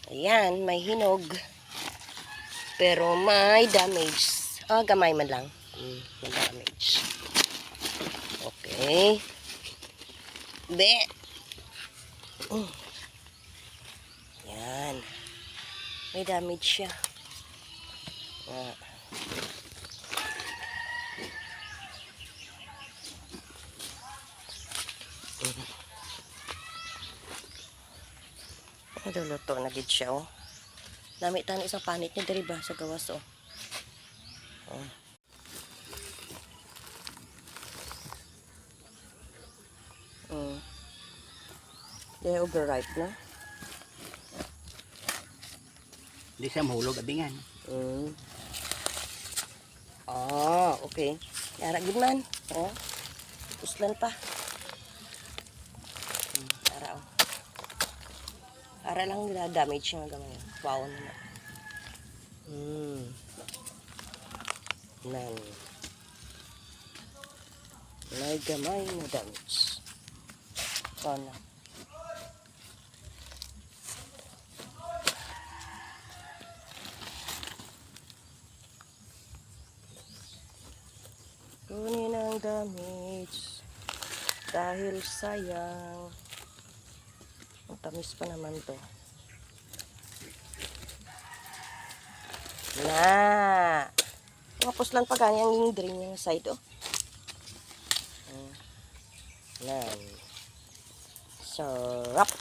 Ayan, may hinog. Pero may damage. Gamay man lang. May damage. Okay. Be. Yan. May damage siya. Luluto na gid siya, oh. Dami tani isang panit niya diri ba sa gawas, oh. They overripe na. Hindi siya mahulog abingan. Okay. Yara gid man. Puslan pa. Ara, oh. Ara lang nila damage nga gamay. Wow naman. Nan. May gamay na damage. Ano? Kunin ang damage dahil sayang. Ang tamis pa naman to. Na. Tapos lang pa ganyan yung drain yung side, oh. Yan. Sarap.